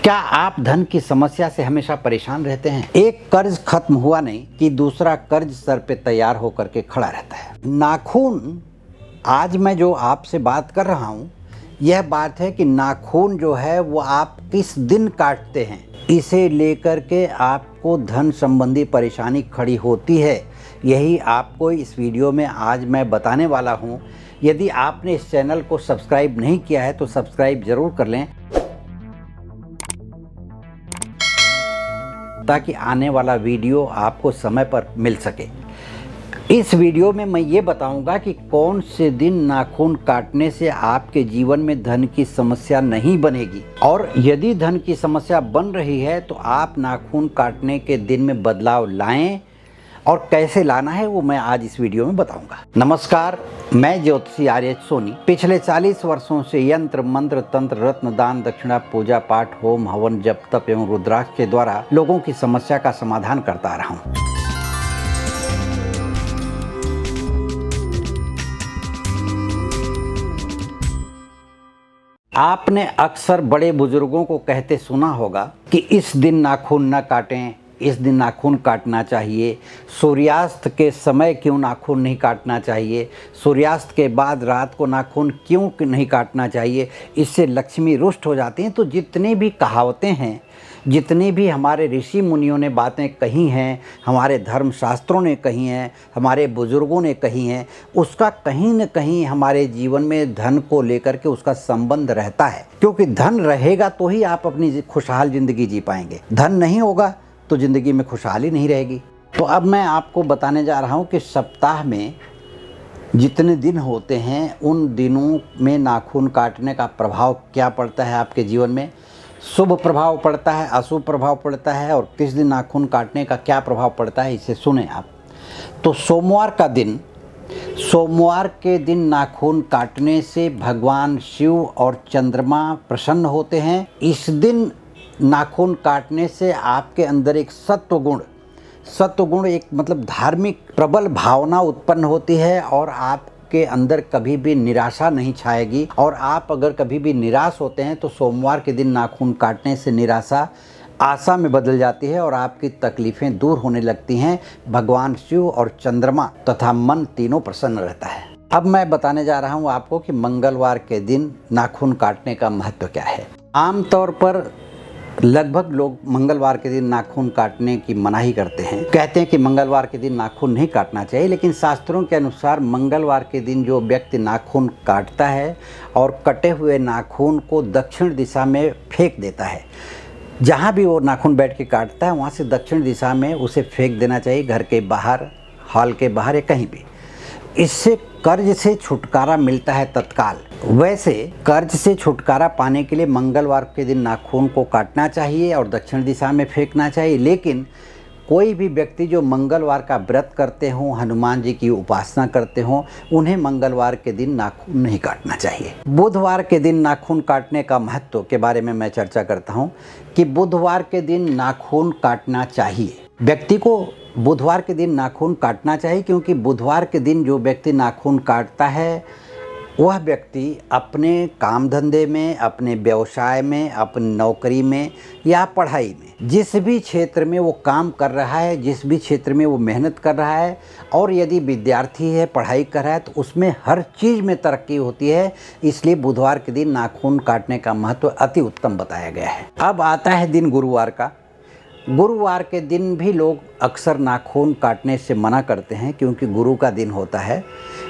क्या आप धन की समस्या से हमेशा परेशान रहते हैं? एक कर्ज खत्म हुआ नहीं कि दूसरा कर्ज सर पे तैयार होकर के खड़ा रहता है। नाखून, आज मैं जो आपसे बात कर रहा हूँ, यह बात है कि नाखून जो है वो आप किस दिन काटते हैं, इसे लेकर के आपको धन संबंधी परेशानी खड़ी होती है। यही आपको इस वीडियो में आज मैं बताने वाला हूँ। यदि आपने इस चैनल को सब्सक्राइब नहीं किया है तो सब्सक्राइब जरूर कर लें, ताकि आने वाला वीडियो आपको समय पर मिल सके। इस वीडियो में मैं ये बताऊंगा कि कौन से दिन नाखून काटने से आपके जीवन में धन की समस्या नहीं बनेगी, और यदि धन की समस्या बन रही है तो आप नाखून काटने के दिन में बदलाव लाएं, और कैसे लाना है वो मैं आज इस वीडियो में बताऊंगा। नमस्कार, मैं ज्योतिषी आर्य सोनी पिछले 40 वर्षों से यंत्र मंत्र तंत्र रत्न दान दक्षिणा पूजा पाठ होम हवन जप तप एवं रुद्राक्ष के द्वारा लोगों की समस्या का समाधान करता आ रहा हूँ। आपने अक्सर बड़े बुजुर्गों को कहते सुना होगा कि इस दिन नाखून न काटें, इस दिन नाखून काटना चाहिए। सूर्यास्त के समय क्यों नाखून नहीं काटना चाहिए, सूर्यास्त के बाद रात को नाखून क्यों नहीं काटना चाहिए, इससे लक्ष्मी रुष्ट हो जाती हैं। तो जितनी भी कहावतें हैं, जितनी भी हमारे ऋषि मुनियों ने बातें कही हैं, हमारे धर्मशास्त्रों ने कही हैं, हमारे बुजुर्गों ने कही हैं, उसका कहीं न कहीं हमारे जीवन में धन को लेकर के उसका संबंध रहता है। क्योंकि धन रहेगा तो ही आप अपनी खुशहाल ज़िंदगी जी पाएंगे। धन नहीं होगा तो ज़िंदगी में खुशहाली नहीं रहेगी। तो अब मैं आपको बताने जा रहा हूँ कि सप्ताह में जितने दिन होते हैं उन दिनों में नाखून काटने का प्रभाव क्या पड़ता है आपके जीवन में। शुभ प्रभाव पड़ता है, अशुभ प्रभाव पड़ता है, और किस दिन नाखून काटने का क्या प्रभाव पड़ता है, इसे सुने आप। तो सोमवार का दिन, सोमवार के दिन नाखून काटने से भगवान शिव और चंद्रमा प्रसन्न होते हैं। इस दिन नाखून काटने से आपके अंदर एक सत्वगुण एक मतलब धार्मिक प्रबल भावना उत्पन्न होती है, और आपके अंदर कभी भी निराशा नहीं छाएगी। और आप अगर कभी भी निराश होते हैं तो सोमवार के दिन नाखून काटने से निराशा आशा में बदल जाती है और आपकी तकलीफ़ें दूर होने लगती हैं। भगवान शिव और चंद्रमा तथा मन तीनों प्रसन्न रहता है। अब मैं बताने जा रहा हूँ आपको कि मंगलवार के दिन नाखून काटने का महत्व क्या है। आमतौर पर लगभग लोग मंगलवार के दिन नाखून काटने की मनाही करते हैं, कहते हैं कि मंगलवार के दिन नाखून नहीं काटना चाहिए। लेकिन शास्त्रों के अनुसार मंगलवार के दिन जो व्यक्ति नाखून काटता है और कटे हुए नाखून को दक्षिण दिशा में फेंक देता है, जहाँ भी वो नाखून बैठ के काटता है वहाँ से दक्षिण दिशा में उसे फेंक देना चाहिए, घर के बाहर, हॉल के बाहर या कहीं भी। इससे कर्ज से छुटकारा मिलता है तत्काल। वैसे कर्ज से छुटकारा पाने के लिए मंगलवार के दिन नाखून को काटना चाहिए और दक्षिण दिशा में फेंकना चाहिए। लेकिन कोई भी व्यक्ति जो मंगलवार का व्रत करते हों, हनुमान जी की उपासना करते हों, उन्हें मंगलवार के दिन नाखून नहीं काटना चाहिए। बुधवार के दिन नाखून काटने का महत्व के बारे में मैं चर्चा करता हूं कि बुधवार के दिन नाखून काटना चाहिए। व्यक्ति को बुधवार के दिन नाखून काटना चाहिए, क्योंकि बुधवार के दिन जो व्यक्ति नाखून काटता है वह व्यक्ति अपने काम धंधे में, अपने व्यवसाय में, अपनी नौकरी में या पढ़ाई में, जिस भी क्षेत्र में वो काम कर रहा है, जिस भी क्षेत्र में वो मेहनत कर रहा है, और यदि विद्यार्थी है, पढ़ाई कर रहा है, तो उसमें हर चीज़ में तरक्की होती है। इसलिए बुधवार के दिन नाखून काटने का महत्व अति उत्तम बताया गया है। अब आता है दिन गुरुवार का। गुरुवार के दिन भी लोग अक्सर नाखून काटने से मना करते हैं, क्योंकि गुरु का दिन होता है।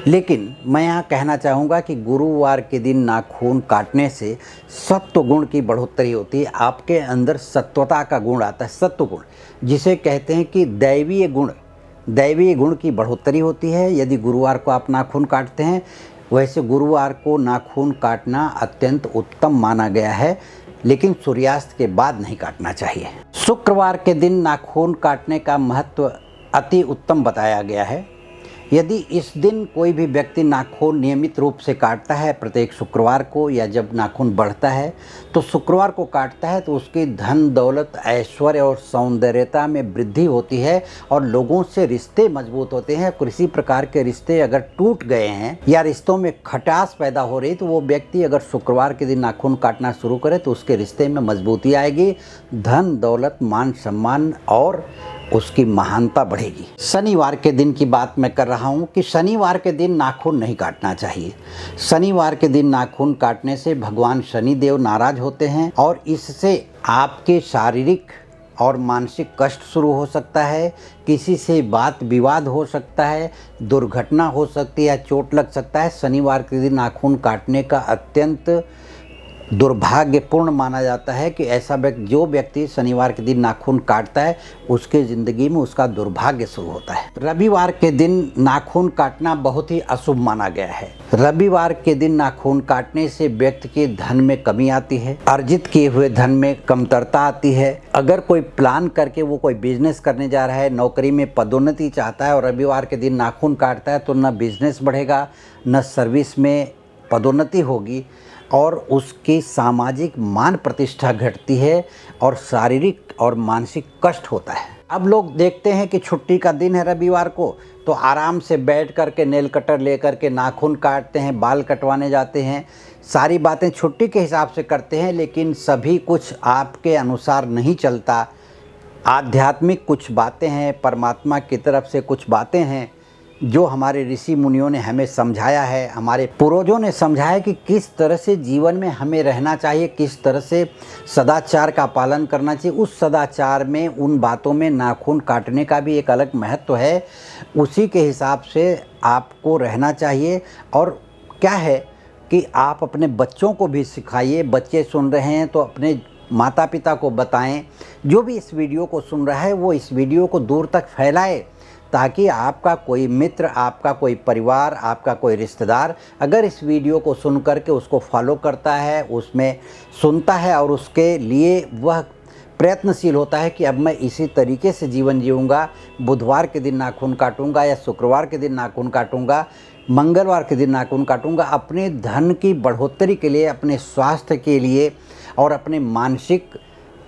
लेकिन मैं यहाँ कहना चाहूँगा कि गुरुवार के दिन नाखून काटने से सत्व गुण की बढ़ोतरी होती है। आपके अंदर सत्वता का गुण आता है, सत्व गुण, जिसे कहते हैं कि दैवीय गुण की बढ़ोतरी होती है यदि गुरुवार को आप नाखून काटते हैं। वैसे गुरुवार को नाखून काटना अत्यंत उत्तम माना गया है, लेकिन सूर्यास्त के बाद नहीं काटना चाहिए। शुक्रवार के दिन नाखून काटने का महत्व अति उत्तम बताया गया है। यदि इस दिन कोई भी व्यक्ति नाखून नियमित रूप से काटता है प्रत्येक शुक्रवार को, या जब नाखून बढ़ता है तो शुक्रवार को काटता है, तो उसकी धन दौलत ऐश्वर्य और सौंदर्यता में वृद्धि होती है और लोगों से रिश्ते मजबूत होते हैं। किसी प्रकार के रिश्ते अगर टूट गए हैं या रिश्तों में खटास पैदा हो रही, तो वो व्यक्ति अगर शुक्रवार के दिन नाखून काटना शुरू करे तो उसके रिश्ते में मजबूती आएगी, धन दौलत मान सम्मान और उसकी महानता बढ़ेगी। शनिवार के दिन की बात मैं कर रहा हूँ कि शनिवार के दिन नाखून नहीं काटना चाहिए। शनिवार के दिन नाखून काटने से भगवान शनिदेव नाराज होते हैं और इससे आपके शारीरिक और मानसिक कष्ट शुरू हो सकता है, किसी से बात विवाद हो सकता है, दुर्घटना हो सकती है, चोट लग सकता है। शनिवार के दिन नाखून काटने का अत्यंत दुर्भाग्यपूर्ण माना जाता है कि ऐसा जो व्यक्ति शनिवार के दिन नाखून काटता है उसके ज़िंदगी में उसका दुर्भाग्य शुरू होता है। रविवार के दिन नाखून काटना बहुत ही अशुभ माना गया है। रविवार के दिन नाखून काटने से व्यक्ति के धन में कमी आती है, अर्जित किए हुए धन में कमतरता आती है। अगर कोई प्लान करके वो कोई बिजनेस करने जा रहा है, नौकरी में पदोन्नति चाहता है और रविवार के दिन नाखून काटता है, तो न बिजनेस बढ़ेगा, न सर्विस में पदोन्नति होगी और उसकी सामाजिक मान प्रतिष्ठा घटती है और शारीरिक और मानसिक कष्ट होता है। अब लोग देखते हैं कि छुट्टी का दिन है रविवार को, तो आराम से बैठ कर के नेल कटर ले कर के नाखून काटते हैं, बाल कटवाने जाते हैं, सारी बातें छुट्टी के हिसाब से करते हैं। लेकिन सभी कुछ आपके अनुसार नहीं चलता। आध्यात्मिक कुछ बातें हैं, परमात्मा की तरफ से कुछ बातें हैं जो हमारे ऋषि मुनियों ने हमें समझाया है, हमारे पूर्वजों ने समझाया कि किस तरह से जीवन में हमें रहना चाहिए, किस तरह से सदाचार का पालन करना चाहिए। उस सदाचार में, उन बातों में नाखून काटने का भी एक अलग महत्व है। उसी के हिसाब से आपको रहना चाहिए। और क्या है कि आप अपने बच्चों को भी सिखाइए। बच्चे सुन रहे हैं तो अपने माता पिता को बताएं। जो भी इस वीडियो को सुन रहा है वो इस वीडियो को दूर तक फैलाए, ताकि आपका कोई मित्र, आपका कोई परिवार, आपका कोई रिश्तेदार अगर इस वीडियो को सुन करके उसको फॉलो करता है, उसमें सुनता है और उसके लिए वह प्रयत्नशील होता है कि अब मैं इसी तरीके से जीवन जीऊँगा, बुधवार के दिन नाखून काटूँगा या शुक्रवार के दिन नाखून काटूँगा, मंगलवार के दिन नाखून काटूँगा, अपने धन की बढ़ोतरी के लिए, अपने स्वास्थ्य के लिए और अपने मानसिक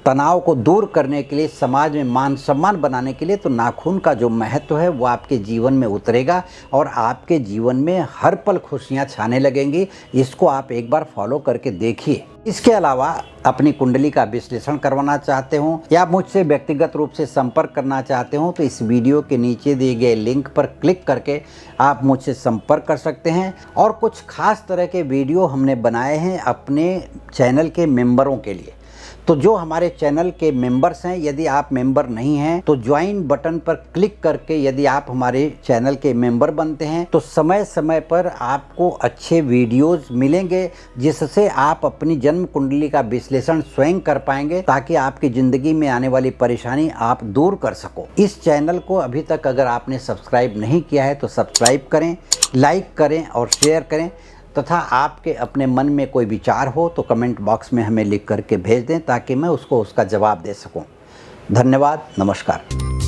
तनाव को दूर करने के लिए, समाज में मान सम्मान बनाने के लिए, तो नाखून का जो महत्व है वो आपके जीवन में उतरेगा और आपके जीवन में हर पल खुशियां छाने लगेंगी। इसको आप एक बार फॉलो करके देखिए। इसके अलावा अपनी कुंडली का विश्लेषण करवाना चाहते हो या मुझसे व्यक्तिगत रूप से संपर्क करना चाहते हो तो इस वीडियो के नीचे दिए गए लिंक पर क्लिक करके आप मुझसे संपर्क कर सकते हैं। और कुछ खास तरह के वीडियो हमने बनाए हैं अपने चैनल के मेंबरों के लिए। तो जो हमारे चैनल के मेंबर्स हैं, यदि आप मेंबर नहीं हैं तो ज्वाइन बटन पर क्लिक करके यदि आप हमारे चैनल के मेंबर बनते हैं तो समय समय पर आपको अच्छे वीडियोस मिलेंगे, जिससे आप अपनी जन्म कुंडली का विश्लेषण स्वयं कर पाएंगे, ताकि आपकी ज़िंदगी में आने वाली परेशानी आप दूर कर सको। इस चैनल को अभी तक अगर आपने सब्सक्राइब नहीं किया है तो सब्सक्राइब करें, लाइक करें और शेयर करें। तथा आपके अपने मन में कोई विचार हो तो कमेंट बॉक्स में हमें लिख करके भेज दें, ताकि मैं उसका जवाब दे सकूं। धन्यवाद, नमस्कार।